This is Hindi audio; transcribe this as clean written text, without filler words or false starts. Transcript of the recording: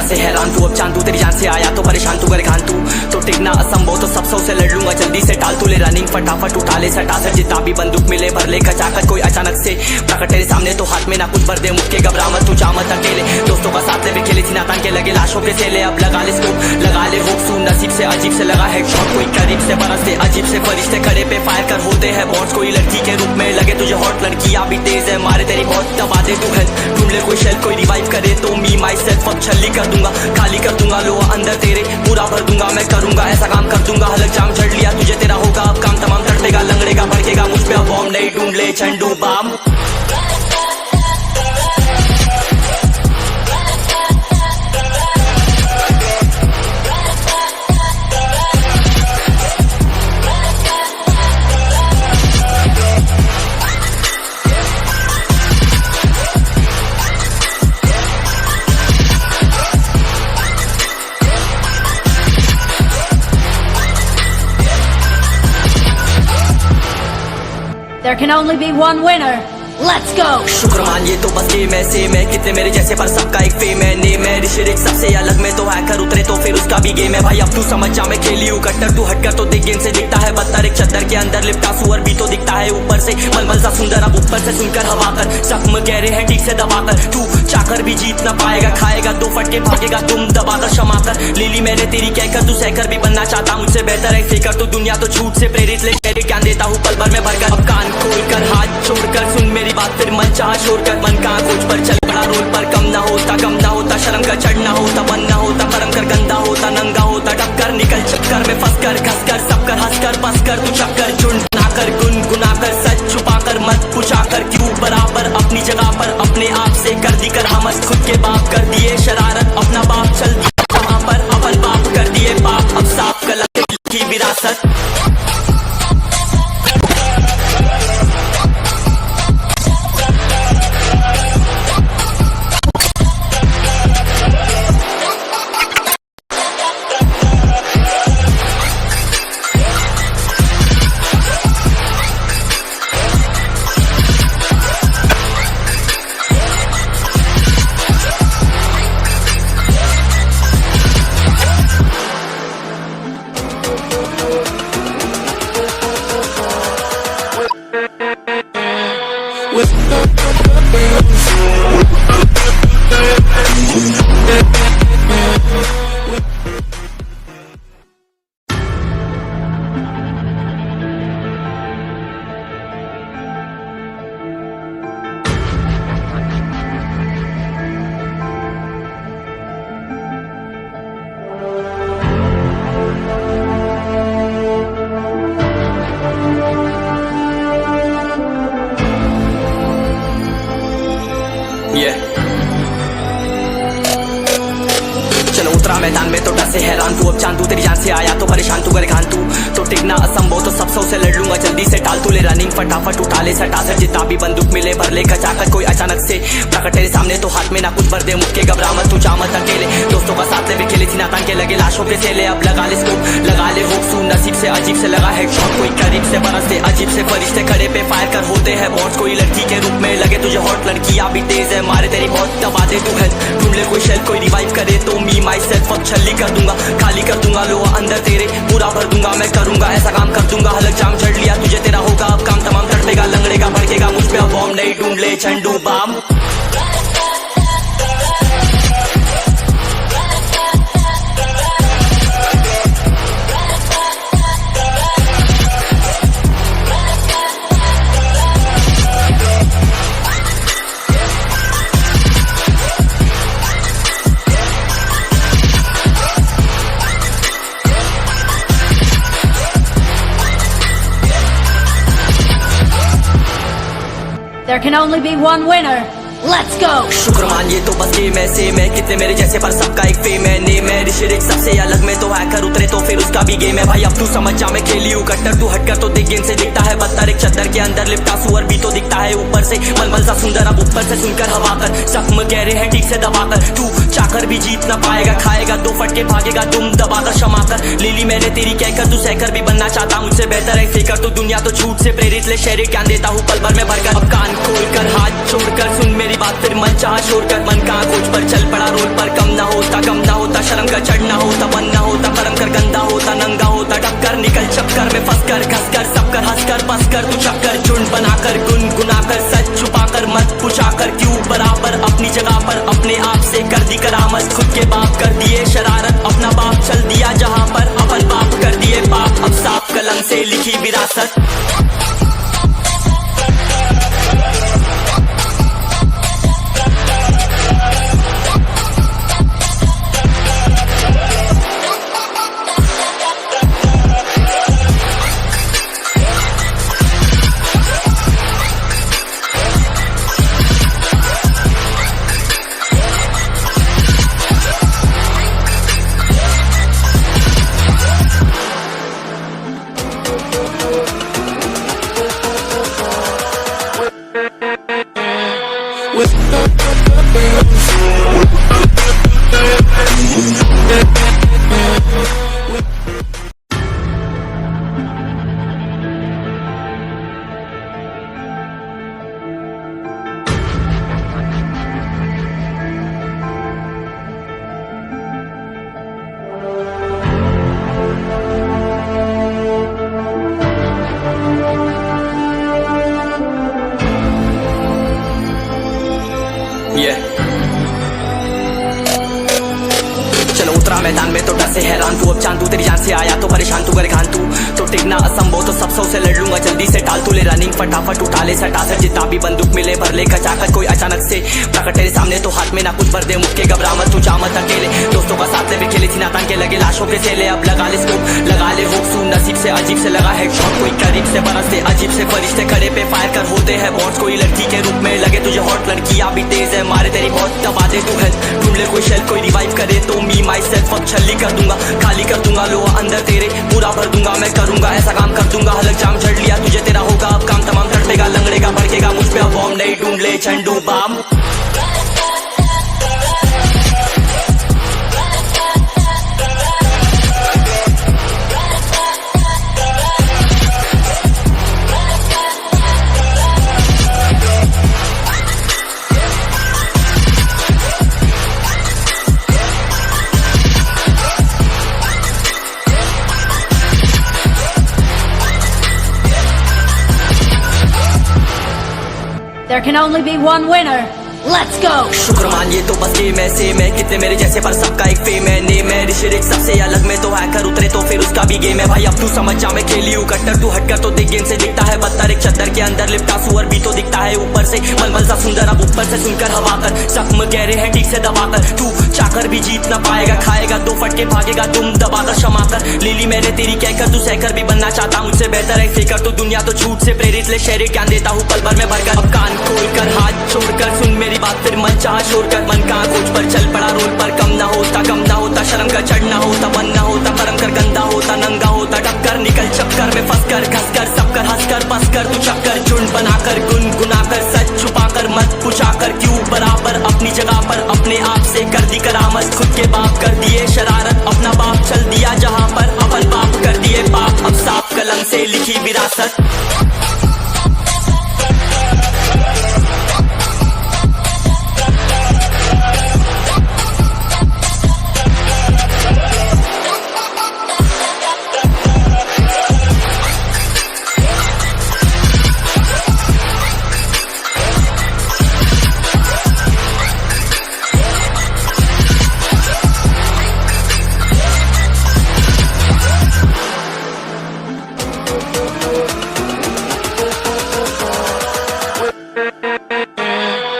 से हैरान तू, अब चांद तू तेरी जान से आया तो परेशान तू, करे घान तू तो टिकना असंभव, तो सब सौ से लड़ लूंगा जल्दी से टाल तू ले रनिंग फटाफट उठा ले सटा से जितना भी बंदूक मिले भर ले खचाखच, कोई अचानक से प्रकट तेरे सामने तो हाथ में ना कुछ भर दे मुक्के घबरा मत तू जा मत अकेले, दोस्तों का साथ ले भी खेले सीना तान के लगे लाशों के सेले, अब लगा ले स्कोप लगा ले होप सू नसीब से अजीब से लगा हेडशॉट, कोई करीब से बरसते अजीब से फरिश्ते खड़े पे फायर कर होते हैं बॉट्स, कोई लड़की के रूप में लगे तुझे हॉट, लड़कियां भी तेज है मारे तेरी बहुत दबा दे तू हेल्थ, ढूंढ ले कोई शेल कोई रिवाइव करे तो मी माई सेल्फ अब छल्ली कर दूंगा, खाली कर दूंगा लोहा अंदर तेरे पूरा भर दूंगा, मैं करूंगा ऐसा काम कर दूंगा, हलक जाम झड़ लिया तुझे तेरा होगा अब काम तमाम, तड़पेगा लंगड़ेगा भड़केगा मुझ पे अब बॉम्ब नहीं ढूंढ ले झंडू balm. There can only be one winner. Let's go! शुक्र मान ये तो बस गेम है सेम है, कितने मेरे जैसे पर सबका एक फेम है, नेम है ऋषिरिक सबसे अलग में तो हैकर उतरे तो फिर उसका भी गेम है भाई, अब तू समझ जा मैं खेली हूँ कट्टर, तू हटकर तो देख गेम से दिखता है बदतर, एक चद्दर के अंदर लिपटा सुअर भी तो दिखता है ऊपर से मलमल सा सुंदर, अब ऊपर से सुनकर हवा कर जख्म गहरे हैं ठीक से दबाकर, तू चाकर भी जीत ना पाएगा खाएगा दो फटके भागेगा तुम दबाकर क्षमा कर, लीली मैंने तेरी कहकर तू सहकर भी बनना चाहता मुझसे बेहतर है फिकर, तो दुनिया तो झूठ से प्रेरित ले ज्ञान देता हूँ पल भर में भरकर, अब कान खोल कर हाथ छोड़कर सुन मेरी बात फिर मन छोड़ कर मन का खोज पर चल बड़ा रोल पर कम ना होता शर्म का चढ़ना होता बन ना होता करम कर गंदा होता नंगा होता टक्कर निकल चक्कर में फंस कर घस कर सब कर हंस कर बस कर तू चक्कर चुन ना कर गुनगुना कर सच छुपा कर मत पूछा कर क्यों बराबर अपनी जगह पर अपने आप से कर दी कर हमस खुद के बाप कर दिए शरारत अपना बाप चल जहाँ पर अपन बाप कर दिए बाप अब साफ गलत की विरासत। चलो उतरा मैदान में तो डर से हैरान तू, अब चांद तू तेरी जान से आया तो परेशान तू, करे घान तू तो टिकना असंभव, तो सब सौ से लड़ लूंगा जल्दी से टाल तू ले रनिंग फटाफट उठा ले सटा से जितना भी बंदूक मिले भर ले खचाखच, कोई अचानक से प्रकट तेरे सामने तो हाथ में ना कुछ भर दे मुक्के घबरा मत तू जा मत अकेले, दोस्तों का साथ ले भी खेले सीना तान के लगे लाशों के सेले, अब लगा ले स्कोप लगा ले होप सू नसीब से अजीब से लगा हेडशॉट, कोई करीब से बरसते अजीब से फरिश्ते खड़े पे फायर कर होते हैं बॉट्स, कोई लड़की के रूप में लगे तुझे हॉट, लड़कियां भी तेज है मारे तेरी बहुत दबा दे तू हेल्थ, ढूंढ ले कोई शेल कोई रिवाइव करे तो मी माई सेल्फ अब छल्ली कर दूंगा, खाली कर दूंगा लोहा अंदर तेरे पूरा भर दूंगा, मैं करूंगा ऐसा काम कर दूंगा, हलक जाम झड़ लिया तुझे तेरा होगा अब काम तमाम, तड़पेगा लंगड़ेगा भड़केगा मुझ पे अब बॉम्ब नहीं ढूंढ ले झंडू balm. There can only be one winner. Let's go! शुक्र मान ये तो बस गेम है सेम है, कितने मेरे जैसे पर सबका एक फेम है, नेम है ऋषिरिक सबसे अलग में तो हैकर उतरे तो फिर उसका भी गेम है भाई, अब तू समझ जा मैं खेली हूँ कट्टर, तू हटकर तो देख गेम से दिखता है बदतर, एक चद्दर के अंदर लिपटा सुअर भी तो दिखता है ऊपर से मलमल सा सुंदर, अब ऊपर से सुनकर हवा कर जख्म गहरे हैं ठीक से दबाकर, तू चाकर भी जीत ना पाएगा खाएगा दो फटके भागेगा तुम दबाकर क्षमा कर, लीली मैंने तेरी कहकर तू सहकर भी बनना चाहता मुझसे बेहतर है फिकर, तो दुनिया तो झूठ से प्रेरित ले शहर ज्ञान देता हूँ पल भर में भरकर, अब कान खोल कर हाथ छोड़कर सुन मेरी मेरी बात फिर मन चाहा शोर कर मन कहाँ खोज पर चल पड़ा रोड पर कम ना होता शर्म का चढ़ना होता बनना होता कर्म कर गंदा होता नंगा होता टक्कर निकल चक्कर में फंस कर घस कर सब कर हंस कर बस कर तू चक्कर झुंड बनाकर गुनगुनाकर सच छुपाकर मत पूछाकर क्यों बराबर अपनी जगह पर अपने आप से कर दी करामत खुद के बाप कर दिए शरारत अपना बाप चल दिया जहाँ पर अपन बाप कर दिए बाप अब साफ कलम से लिखी विरासत चलो उतरा मैदान में तो डर से हैरान तू अब जान तू तेरी जान से आया तो परेशान तू कर घान तू तो टिकना असंभव तो सब से लड़ लूंगा जल्दी से टाल तू ले रनिंग फटाफट उठा ले सटा से जितना भी बंदूक मिले भर ले खचाकर कोई अचानक से प्रकट तेरे सामने तो हाथ में ना कुछ भर दे मुक्के घबरा मत तू जा मत अकेले दोस्तों का साथ भी खेले थी नातान के लगे लाशों के सेले अब लगा ले स्कोप लगा ले हुक सू नसीब से अजीब से लगा है शॉट कोई करीब से बरसते अजीब से फरिश्ते खड़े पे फायर कर होते हैं बॉट्स कोई लड़की के रूप में लगे तुझे हॉट लड़कियां भी तेज है मारे तेरी बहुत दबा दे तू हेल्थ ढूंढ ले कोई शेल कोई रिवाइव करे तो मी माई सेल्फ अब छल्ली कर दूंगा खाली कर दूंगा लोहा अंदर तेरे पूरा भर दूंगा मैं करूंगा ऐसा काम कर दूंगा हलक जाम चढ़ लिया तुझे तेरा होगा अब काम तमाम तड़पेगा लंगड़ेगा भड़केगा मुझ पे अब बॉम्ब नहीं ढूंढ ले झंडू balm There can only be one winner. Let's go! शुक्र मानिए तो बस गेम ऐसे मैं कितने मेरे जैसे पर सबका एक फेम है नेम है ऋषिरिक सबसे अलग में तो हैकर उतरे तो फिर उसका भी गेम है भाई अब तू समझ जा मैं खेली हूँ कट्टर तू हटकर तो देख गेम से दिखता है बदतर एक चद्दर के अंदर लिपटा सुअर भी तो दिखता है ऊपर से मलमल सा सुंदर अब ऊपर से सुनकर हवा कर जख्म गहरे हैं ठीक से दबाकर तू चाकर भी जीत ना पाएगा खाएगा दो फटके भागेगा तुम दबाकर क्षमा कर लीली मैंने तेरी कहकर तू सहकर भी बनना चाहता मुझसे बेहतर है फेकर तो दुनिया तो झूठ से प्रेरित ले शहर ज्ञान देता हूँ पल भर में भरकर अब कान खोलकर हाथ छोड़कर सुन मेरी बात फिर मन चाहा शोर कर मन कहाँ खोज पर चल पड़ा रोड पर कम ना होता शर्म का चढ़ना होता बनना होता कर्म कर गंदा होता नंगा होता टक्कर निकल चक्कर में फंस कर घस कर सब कर हंस कर बस कर तू चक्कर झुंड बनाकर गुनगुनाकर सच छुपाकर मत पूछाकर क्यों बराबर अपनी जगह पर अपने आप से कर दी करामत खुद के बाप कर दिए शरारत अपना बाप चल दिया जहाँ पर अपन बाप कर दिए बाप अब साफ कलम से लिखी विरासत